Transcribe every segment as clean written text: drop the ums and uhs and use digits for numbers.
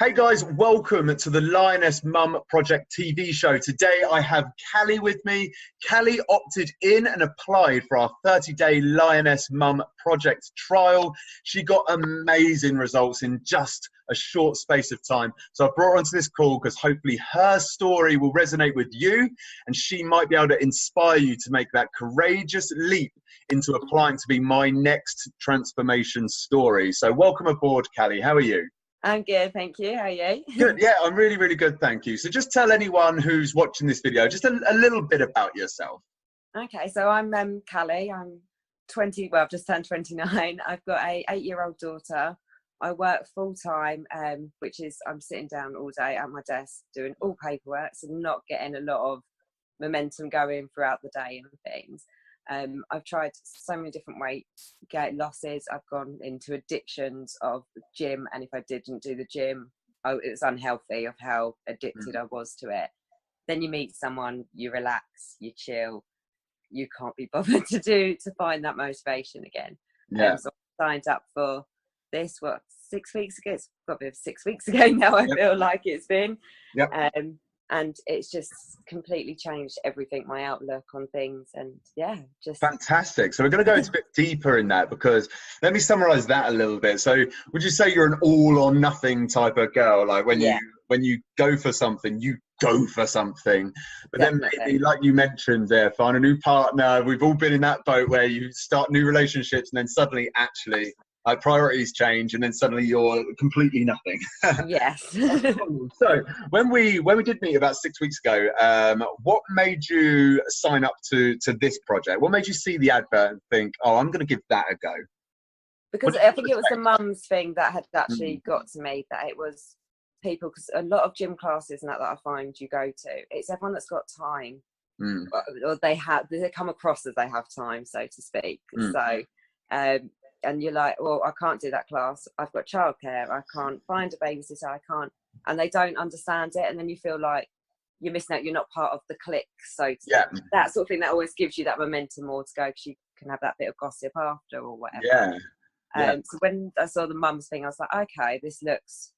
Hey guys, welcome to the Lioness Mum Project TV show. Today I have Callie with me. Callie opted in and applied for our 30-day Lioness Mum Project trial. She got amazing results in just a short space of time. So I brought her onto this call because hopefully her story will resonate with you and she might be able to inspire you to make that courageous leap into applying to be my next transformation story. So welcome aboard, Callie. How are you? I'm good, thank you. How are you? Good, yeah, I'm really, really good, thank you. So just tell anyone who's watching this video just a little bit about yourself. Okay, so I'm Callie. I'm 20, well, I've just turned 29. I've got a 8-year-old daughter. I work full-time, which is I'm sitting down all day at my desk doing all paperwork, so not getting a lot of momentum going throughout the day and things. I've tried so many different weight losses. I've gone into addictions of the gym, and if I didn't do the gym, it was unhealthy of how addicted I was to it. Then you meet someone, you relax, you chill, you can't be bothered to find that motivation again. Yeah. So I signed up for this 6 weeks ago. It's probably 6 weeks ago now. I feel like it's been. Yep. And it's just completely changed everything, my outlook on things, and yeah, just fantastic. So we're going to go into a bit deeper in that, because let me summarize that a little bit. So would you say you're an all or nothing type of girl? Like when you go for something, you go for something, but Definitely. Then maybe, like you mentioned there, find a new partner. We've all been in that boat where you start new relationships and then suddenly actually priorities change, and then suddenly you're completely nothing. Yes. So when we did meet about 6 weeks ago, what made you sign up to this project? What made you see the advert and think, oh, I'm going to give that a go? Because I think it was the mums thing that had actually got to me, that it was people, because a lot of gym classes and that I find you go to, it's everyone that's got time, or they come across as they have time, so to speak. So and you're like, well, I can't do that class. I've got childcare. I can't find a babysitter. I can't. And they don't understand it. And then you feel like you're missing out. You're not part of the clique. So that sort of thing, that always gives you that momentum more to go, because you can have that bit of gossip after or whatever. So when I saw the mums thing, I was like, okay, this looks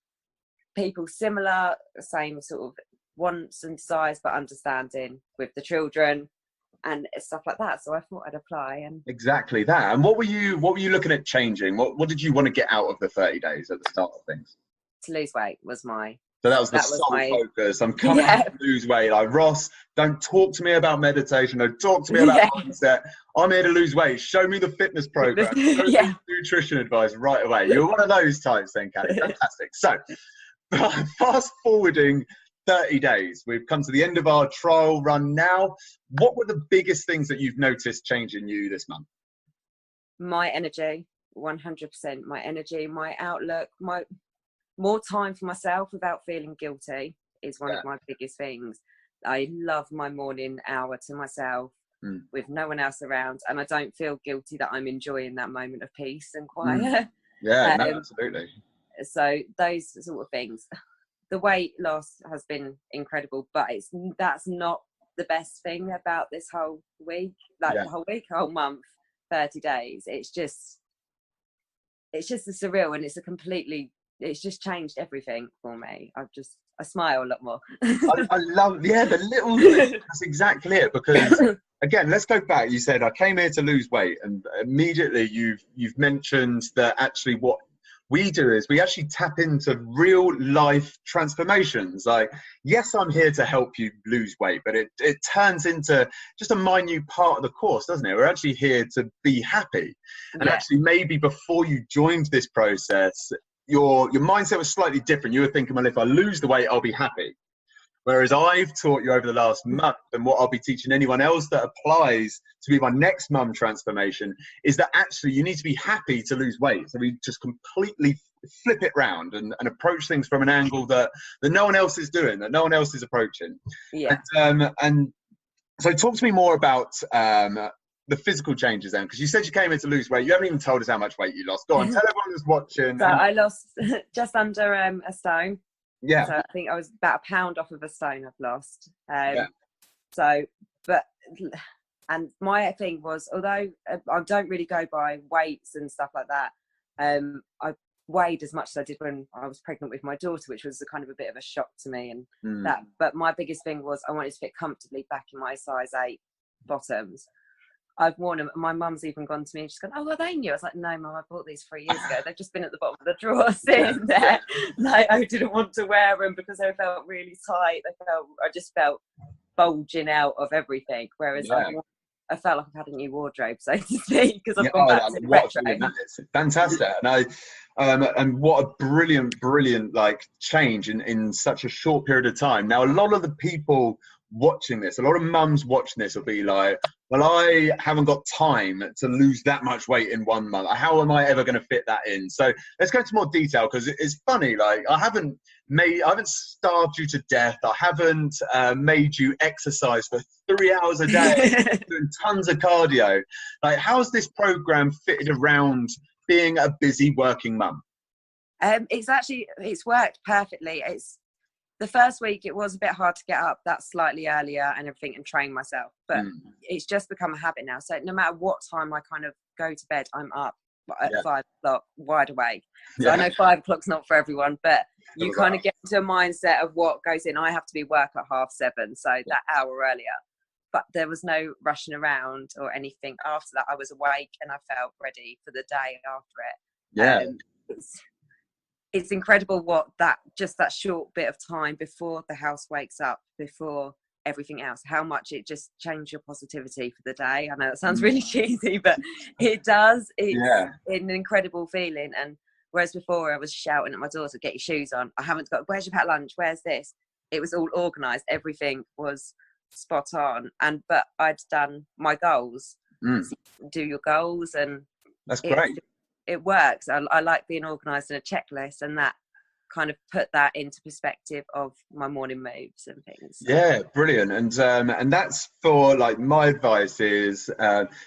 people similar, same sort of wants and desires, but understanding with the children and stuff like that. So I thought I'd apply. And exactly that. And what were you looking at changing? What did you want to get out of the 30 days at the start of things? To lose weight was my. So that was the sole focus. I'm coming to lose weight. Like, Ross, don't talk to me about meditation. Don't talk to me about mindset. I'm here to lose weight. Show me the fitness program. Show me nutrition advice right away. You're one of those types then, Callie. Fantastic. So fast forwarding 30 days. We've come to the end of our trial run now. What were the biggest things that you've noticed change in you this month? My energy, 100%. My energy, my outlook, my more time for myself without feeling guilty is one of my biggest things. I love my morning hour to myself with no one else around, and I don't feel guilty that I'm enjoying that moment of peace and quiet. No, absolutely. So those sort of things. The weight loss has been incredible, but that's not the best thing about this whole week, the whole month, 30 days. It's just a surreal, and it's just changed everything for me. I smile a lot more. I love, the little thing. That's exactly it. Because again, let's go back. You said I came here to lose weight, and immediately you've mentioned that actually what we do is we actually tap into real life transformations. Like, yes, I'm here to help you lose weight, but it turns into just a minute part of the course, doesn't it? We're actually here to be happy. And actually, maybe before you joined this process, your mindset was slightly different. You were thinking, well, if I lose the weight, I'll be happy. Whereas I've taught you over the last month, and what I'll be teaching anyone else that applies to be my next mum transformation, is that actually you need to be happy to lose weight. So we just completely flip it round and approach things from an angle that no one else is doing, that no one else is approaching. And so talk to me more about the physical changes then, because you said you came in to lose weight. You haven't even told us how much weight you lost. Go on, tell everyone who's watching. So I lost just under a stone. So I think I was about a pound off of a stone I've lost. So, and my thing was, although I don't really go by weights and stuff like that, I weighed as much as I did when I was pregnant with my daughter, which was a kind of a bit of a shock to me. And that, but my biggest thing was I wanted to fit comfortably back in my size 8 bottoms. I've worn them. My mum's even gone to me and she's gone, "Oh, are they new?" I was like, "No, Mum, I bought these 3 years ago. They've just been at the bottom of the drawer sitting there." Like, I didn't want to wear them because they felt really tight. I just felt bulging out of everything. Whereas I felt like I've had a new wardrobe, so to speak, because I've gone back to the retro. That is fantastic. And what a brilliant like change in such a short period of time. Now, a lot of the people watching this, a lot of mums watching this will be like, well, I haven't got time to lose that much weight in 1 month. How am I ever going to fit that in? So let's go into more detail, because it's funny. Like, I haven't starved you to death. I haven't made you exercise for 3 hours a day, doing tons of cardio. Like, how's this program fitted around being a busy working mum? It's worked perfectly. The first week it was a bit hard to get up that slightly earlier and everything and train myself, but it's just become a habit now. So no matter what time I kind of go to bed, I'm up at 5 o'clock, wide awake. So I know 5 o'clock's not for everyone, but you kind of get into a mindset of what goes in. I have to be work at 7:30, so that hour earlier. But there was no rushing around or anything after that. I was awake and I felt ready for the day after it. It's incredible what that short bit of time before the house wakes up, before everything else, how much it just changed your positivity for the day. I know that sounds really cheesy, but it does. It's an incredible feeling. And whereas before I was shouting at my daughter, "Get your shoes on. I haven't got, where's your packed lunch? Where's this?" It was all organised. Everything was spot on. But I'd done my goals. So do your goals, and that's great. It works. I like being organised in a checklist, and that kind of put that into perspective of my morning moves and things. Yeah, brilliant. And that's for, like, my advice is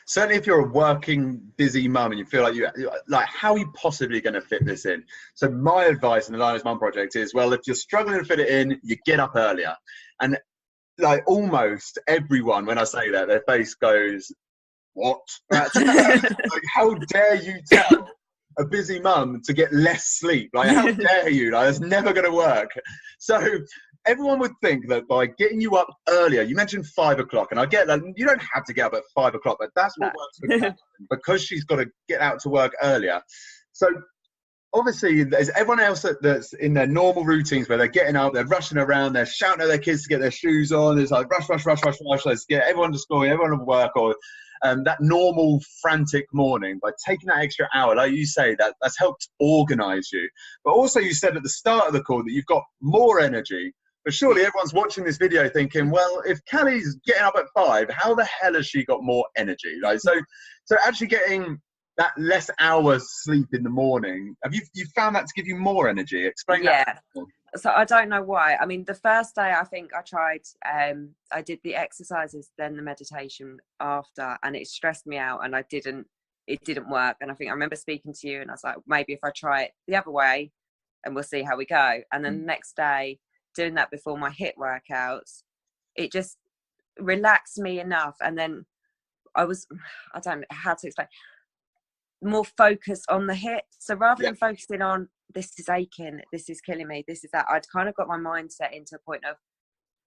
certainly if you're a working busy mum and you feel like how are you possibly going to fit this in? So my advice in the Lioness Mum Project is, well, if you're struggling to fit it in, you get up earlier. And like almost everyone, when I say that, their face goes, "What?" Like, how dare you tell a busy mum to get less sleep? Like, how dare you? Like, that's never going to work. So everyone would think that by getting you up earlier, you mentioned 5 o'clock, and I get that you don't have to get up at 5 o'clock, but that's what works for Callie, because she's got to get out to work earlier. So obviously there's everyone else that's in their normal routines where they're getting up, they're rushing around, they're shouting at their kids to get their shoes on. It's like rush, let's get everyone to school, everyone to work, or that normal frantic morning. By taking that extra hour, like you say, that's helped organise you. But also you said at the start of the call that you've got more energy. But surely everyone's watching this video thinking, well, if Callie's getting up at 5, how the hell has she got more energy? Like, so actually getting that less hours sleep in the morning, have you found that to give you more energy? Explain that. So I don't know why. I mean, the first day I think I tried, I did the exercises, then the meditation after, and it stressed me out, and it didn't work. And I think I remember speaking to you and I was like, maybe if I try it the other way and we'll see how we go. And then the next day, doing that before my HIIT workouts, it just relaxed me enough. And then I don't know how to explain, more focused on the HIIT. So rather than focusing on, this is aching, this is killing me, this is that, I'd kind of got my mindset into a point of,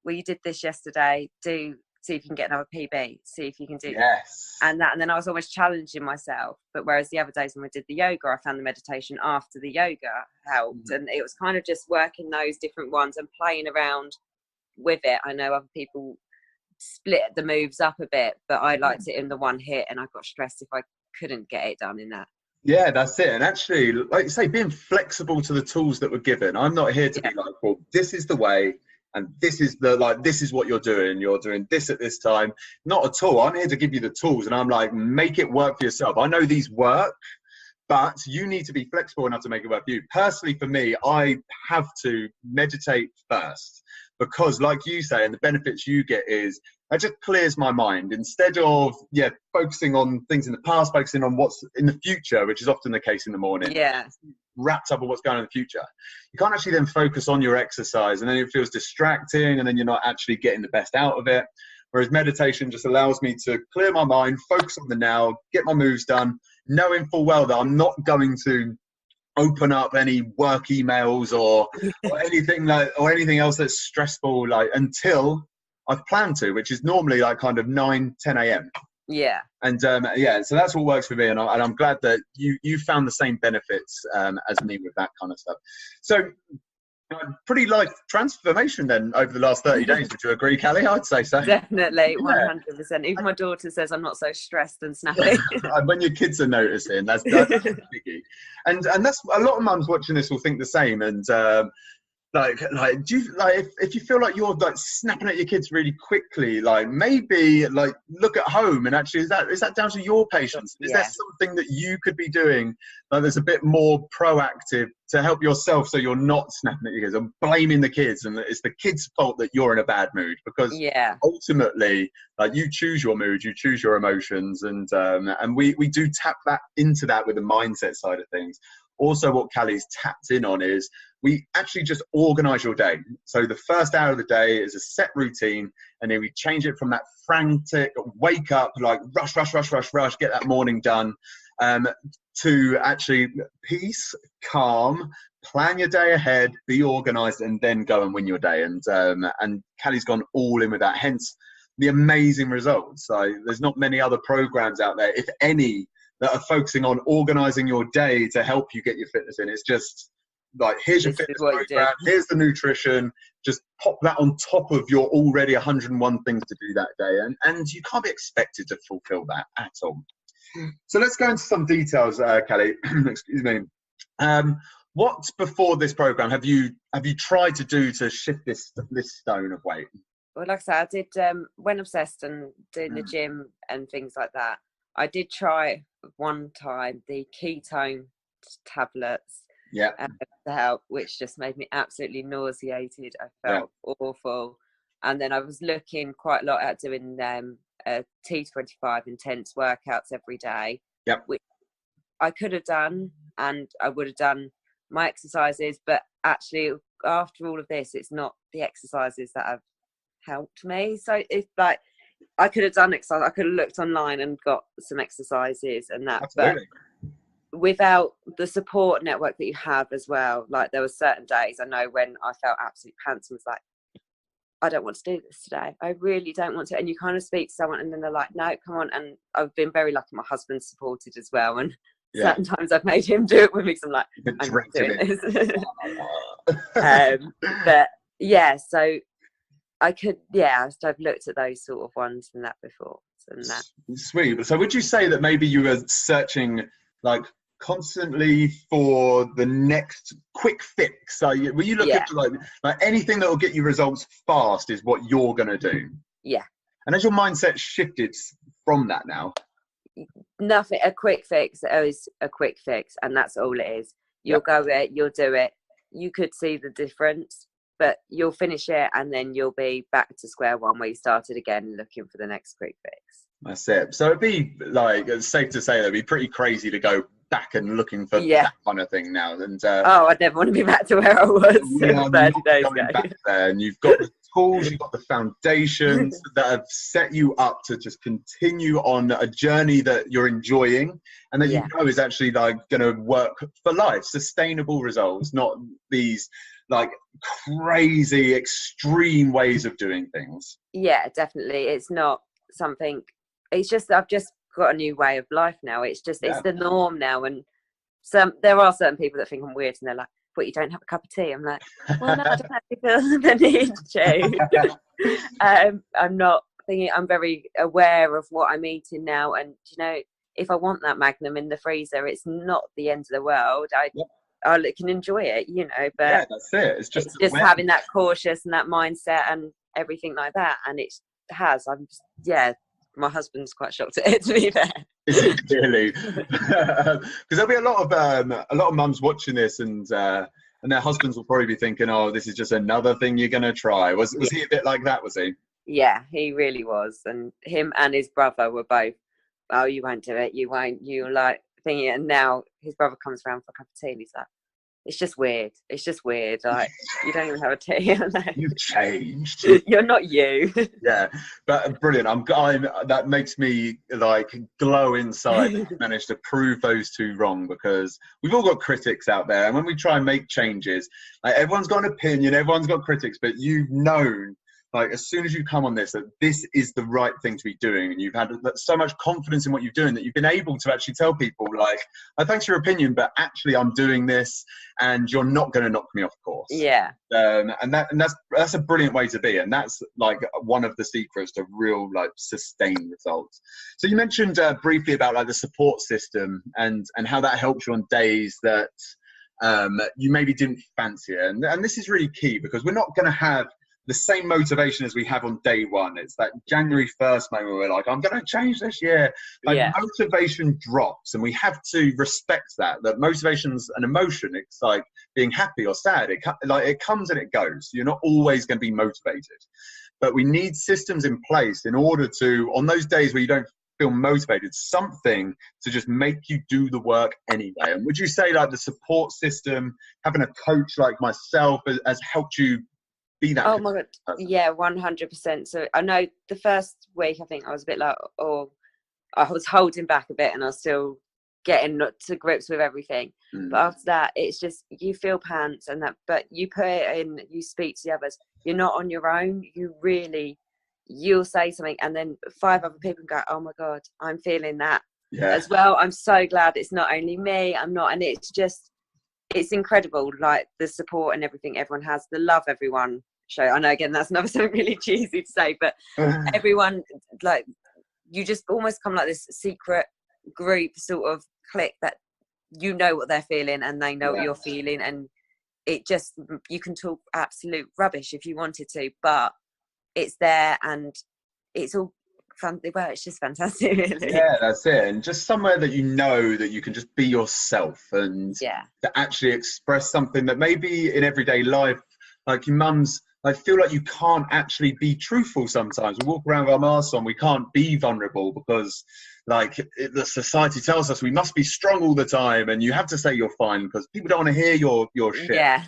well, you did this yesterday, see if you can get another PB, see if you can do and then I was always challenging myself. But whereas the other days when we did the yoga, I found the meditation after the yoga helped, and it was kind of just working those different ones and playing around with it. I know other people split the moves up a bit, but I liked it in the one HIIT, and I got stressed if I couldn't get it done in that. Yeah, that's it. And actually, like you say, being flexible to the tools that we're given. I'm not here to be like, well, this is the way, and this is what you're doing. You're doing this at this time. Not at all. I'm here to give you the tools, and I'm like, make it work for yourself. I know these work, but you need to be flexible enough to make it work for you. Personally, for me, I have to meditate first, because like you say, and the benefits you get is, that just clears my mind. Instead of focusing on things in the past, focusing on what's in the future, which is often the case in the morning. Wrapped up with what's going on in the future. You can't actually then focus on your exercise, and then it feels distracting, and then you're not actually getting the best out of it. Whereas meditation just allows me to clear my mind, focus on the now, get my moves done, knowing full well that I'm not going to open up any work emails or anything else that's stressful, like, until I've planned to, which is normally like kind of 9-10 a.m. Yeah. And so that's what works for me, and I'm glad that you found the same benefits as me with that kind of stuff. So pretty life transformation then over the last 30 days. Would you agree, Callie? I'd say so. Definitely, 100%. Even my daughter says I'm not so stressed and snappy. And when your kids are noticing, that's a biggie. And that's a lot of mums watching this will think the same. And like do you, like, if you feel like you're like snapping at your kids really quickly, like maybe like look at home, and actually is that down to your patience? Is there something that you could be doing like there's a bit more proactive to help yourself, so you're not snapping at your kids and blaming the kids, and it's the kids' fault that you're in a bad mood? Because ultimately, like, you choose your mood, you choose your emotions, and we do tap that into that with the mindset side of things. Also, what Callie's tapped in on is we actually just organize your day. So the first hour of the day is a set routine, and then we change it from that frantic wake up, like rush, get that morning done, to actually peace, calm, plan your day ahead, be organized, and then go and win your day. And Callie's gone all in with that, hence the amazing results. So there's not many other programs out there, if any, that are focusing on organizing your day to help you get your fitness in. It's just like, here's your fitness program, here's the nutrition, just pop that on top of your already 101 things to do that day. And you can't be expected to fulfill that at all. So let's go into some details, Callie. Excuse me. What before this program have you tried to do to shift this stone of weight? Well, like I said, I did when obsessed and doing the gym and things like that. I did try one time the ketone tablets to help, which just made me absolutely nauseated. I felt awful. And then I was looking quite a lot at doing T25 intense workouts every day, which I could have done, and I would have done my exercises, but actually after all of this, it's not the exercises that have helped me. So it's like, I could have done exercise, I could have looked online and got some exercises and that. Absolutely. But without the support network that you have as well, like there were certain days I know when I felt absolutely pants and was like, I don't want to do this today. I really don't want to. And you kind of speak to someone and then they're like, no, come on. And I've been very lucky. My husband's supported as well. And certain times I've made him do it with me because I'm like, I'm not doing this. But yeah, so I could, so I've looked at those sort of ones and that before. And that. Sweet. So would you say that maybe you were searching like constantly for the next quick fix? So were you looking for like anything that will get you results fast is what you're going to do? Yeah. And has your mindset shifted from that now? Nothing. A quick fix is a quick fix, and that's all it is. You'll go it, you'll do it. You could see the difference, but you'll finish it and then you'll be back to square one where you started again looking for the next quick fix. That's it. So it'd be like, it's safe to say that it'd be pretty crazy to go back and looking for that kind of thing now. And I'd never want to be back to where I was 30 days ago. Back there, and you've got the tools, you've got the foundations that have set you up to just continue on a journey that you're enjoying and that you know is actually like going to work for life. Sustainable results, not these like crazy extreme ways of doing things. Yeah, definitely. It's not something, it's just I've just got a new way of life now. It's just it's the norm now. And there are certain people that think I'm weird and they're like, what, you don't have a cup of tea? I'm like, well, no, I don't actually feel the need to. I'm not thinking, I'm very aware of what I'm eating now, and you know, if I want that Magnum in the freezer, it's not the end of the world. I can enjoy it, you know, but that's it. It's just having that cautious and that mindset and everything like that. And my husband's quite shocked at it, to be fair. Is it really? Because there'll be a lot of mums watching this, and their husbands will probably be thinking, "Oh, this is just another thing you're going to try." Was he a bit like that? Was he? Yeah, he really was. And him and his brother were both, "Oh, you won't do it. You won't. You like thinking." And now his brother comes around for a cup of tea, and he's like, it's just weird. It's just weird. Like, you don't even have a tea. You've changed. You're not you. Yeah, but brilliant. That makes me like glow inside that you managed to prove those two wrong, because we've all got critics out there, and when we try and make changes, like, everyone's got an opinion, everyone's got critics, but you've known, like, as soon as you come on this, that this is the right thing to be doing, and you've had so much confidence in what you're doing that you've been able to actually tell people, like, oh, thanks for your opinion, but actually I'm doing this, and you're not going to knock me off course. Yeah. And that's a brilliant way to be, and that's like one of the secrets to real, like, sustained results. So you mentioned briefly about, like, the support system and how that helps you on days that you maybe didn't fancy it, and this is really key, because we're not going to have the same motivation as we have on day one. It's that January 1st moment where we're like, I'm going to change this year. Like, motivation drops, and we have to respect that motivation's an emotion. It's like being happy or sad. It comes and it goes. You're not always going to be motivated, but we need systems in place in order to, on those days where you don't feel motivated, something to just make you do the work anyway. And would you say, like, the support system, having a coach like myself has helped you be that? Oh my God. Yeah, 100%. So I know the first week, I think I was a bit like, I was holding back a bit, and I was still getting to grips with everything. But after that, it's just, you feel pants and that, but you put it in, you speak to the others. You're not on your own. You'll say something, and then 5 other people go, oh my God, I'm feeling that as well. I'm so glad it's not only me. And it's incredible, like, the support and everything everyone has, the love everyone show. I know, again, that's never something really cheesy to say, but everyone, like, you just almost come like this secret group sort of clique that you know what they're feeling and they know what you're feeling, and it just, you can talk absolute rubbish if you wanted to, but it's there, and it's all fun. Well, it's just fantastic, really. Yeah, that's it. And just somewhere that you know that you can just be yourself, and to actually express something that maybe in everyday life, like your mum's, I feel like you can't actually be truthful sometimes. We walk around with our masks on, we can't be vulnerable because, like, the society tells us we must be strong all the time, and you have to say you're fine because people don't want to hear your shit. Yeah.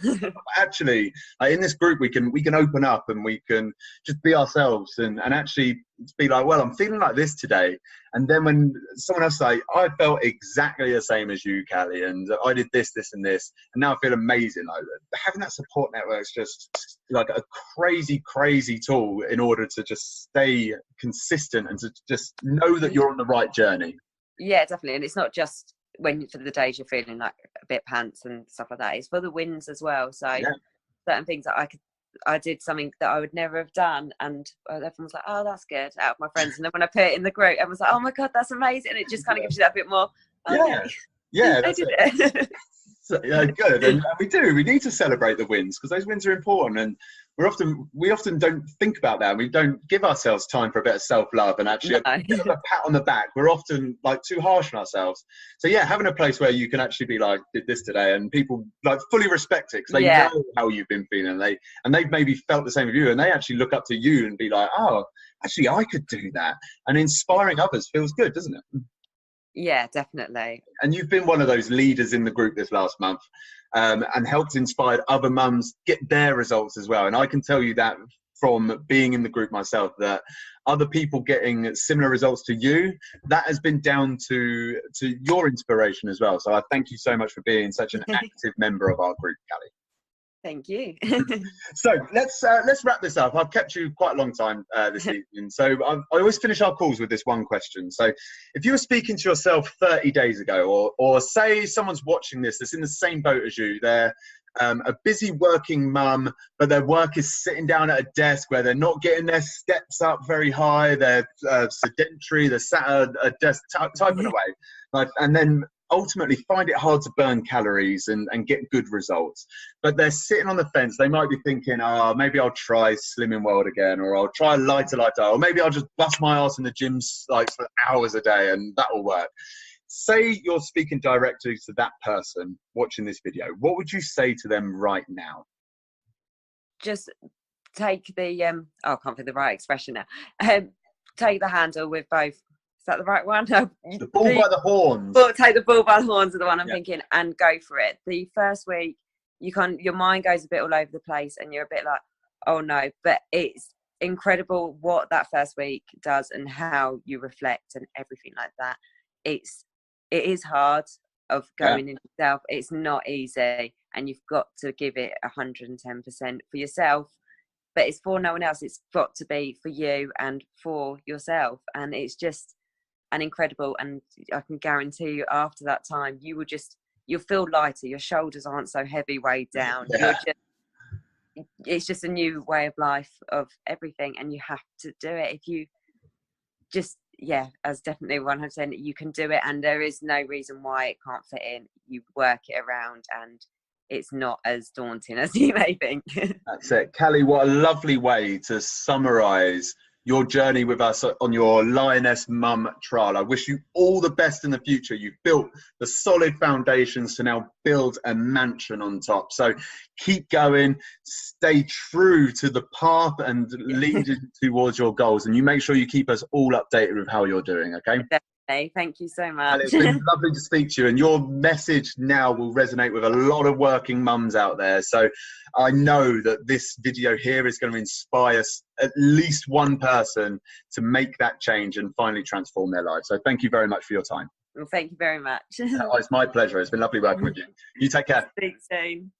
Actually, in this group, we can open up, and we can just be ourselves, and actually be like, well, I'm feeling like this today. And then when someone else say, I felt exactly the same as you, Callie, and I did this, this, and this, and now I feel amazing. Like, having that support network is just like a crazy, crazy tool in order to just stay consistent and to just know that you're on the right journey. Yeah, definitely. And it's not just for the days you're feeling like a bit pants and stuff like that. It's for the wins as well. So certain things that I did something that I would never have done, and everyone was like, oh, that's good, out of my friends. And then when I put it in the group, everyone's like, oh my God, that's amazing. And it just kind of gives you that bit more, that's it. So, good. And we need to celebrate the wins, because those wins are important, and we often don't think about that. We don't give ourselves time for a bit of self-love and actually a bit of a pat on the back. We're often, like, too harsh on ourselves. So having a place where you can actually be like, did this today, and people, like, fully respect it, because they know how you've been feeling, and they've maybe felt the same with you, and they actually look up to you and be like, oh, actually I could do that. And inspiring others feels good, doesn't it? Yeah, definitely. And you've been one of those leaders in the group this last month, and helped inspire other mums get their results as well. And I can tell you that from being in the group myself, that other people getting similar results to you, that has been down to your inspiration as well. So I thank you so much for being such an active member of our group, Callie. Thank you. So let's wrap this up. I've kept you quite a long time this evening. So I always finish our calls with this one question. So if you were speaking to yourself 30 days ago, or say someone's watching this that's in the same boat as you, they're a busy working mum, but their work is sitting down at a desk where they're not getting their steps up very high, they're sedentary, they're sat at a desk typing away, and then ultimately find it hard to burn calories and get good results, but they're sitting on the fence. They might be thinking, maybe I'll try Slimming World again, or I'll try lighter lifestyle, or maybe I'll just bust my ass in the gym like for hours a day and that'll work. Say you're speaking directly to that person watching this video. What would you say to them right now? Just take the I can't think the right expression now. Take the handle with both. Is that the right one? No. The bull by the horns. Take the bull by the horns is the one I'm thinking, and go for it. The first week, your mind goes a bit all over the place and you're a bit like, oh no, but it's incredible what that first week does and how you reflect and everything like that. It is hard of going into yourself. It's not easy, and you've got to give it 110% for yourself, but it's for no one else. It's got to be for you and for yourself, and it's just an incredible, and I can guarantee you after that time you'll feel lighter, your shoulders aren't so heavy weighed down. It's just a new way of life, of everything, and you have to do it. If you just, as definitely 100%, you can do it, and there is no reason why it can't fit in. You work it around, and it's not as daunting as you may think. That's it. Callie, what a lovely way to summarise your journey with us on your Lioness Mum trial. I wish you all the best in the future. You've built the solid foundations to now build a mansion on top. So keep going, stay true to the path and lead towards your goals. And you make sure you keep us all updated with how you're doing, okay? Thank you so much. And it's been lovely to speak to you, and your message now will resonate with a lot of working mums out there. So I know that this video here is going to inspire at least one person to make that change and finally transform their lives. So thank you very much for your time. Well, thank you very much. It's my pleasure. It's been lovely working with you. You take care. Speak soon.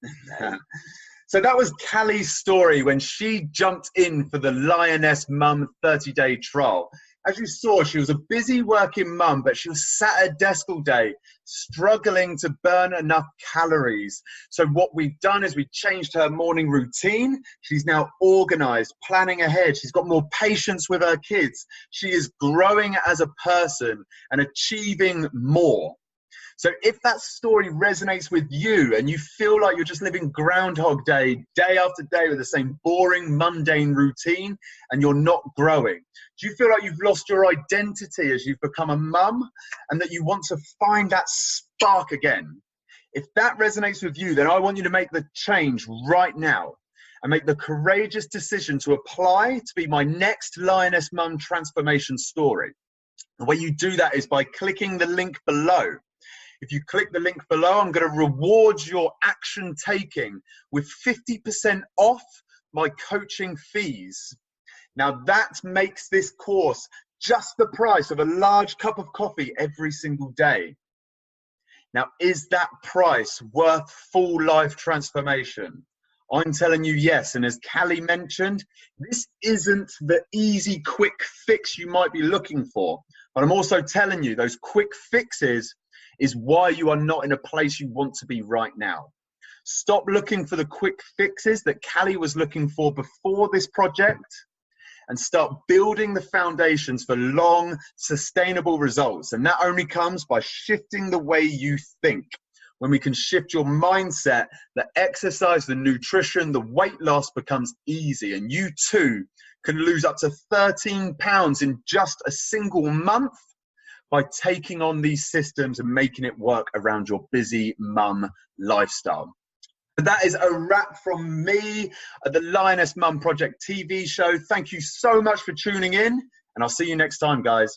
So that was Callie's story when she jumped in for the Lioness Mum 30-day trial. As you saw, she was a busy working mum, but she was sat at a desk all day, struggling to burn enough calories. So what we've done is we changed her morning routine. She's now organized, planning ahead. She's got more patience with her kids. She is growing as a person and achieving more. So if that story resonates with you and you feel like you're just living Groundhog Day, day after day with the same boring, mundane routine, and you're not growing, do you feel like you've lost your identity as you've become a mum and that you want to find that spark again? If that resonates with you, then I want you to make the change right now and make the courageous decision to apply to be my next Lioness Mum transformation story. The way you do that is by clicking the link below. If you click the link below, I'm going to reward your action taking with 50% off my coaching fees. Now that makes this course just the price of a large cup of coffee every single day. Now, is that price worth full life transformation? I'm telling you yes. And as Callie mentioned, this isn't the easy, quick fix you might be looking for. But I'm also telling you those quick fixes is why you are not in a place you want to be right now. Stop looking for the quick fixes that Callie was looking for before this project and start building the foundations for long, sustainable results. And that only comes by shifting the way you think. When we can shift your mindset, the exercise, the nutrition, the weight loss becomes easy. And you too can lose up to 13 pounds in just a single month by taking on these systems and making it work around your busy mum lifestyle. But that is a wrap from me at the Lioness Mum Project TV show. Thank you so much for tuning in, and I'll see you next time, guys.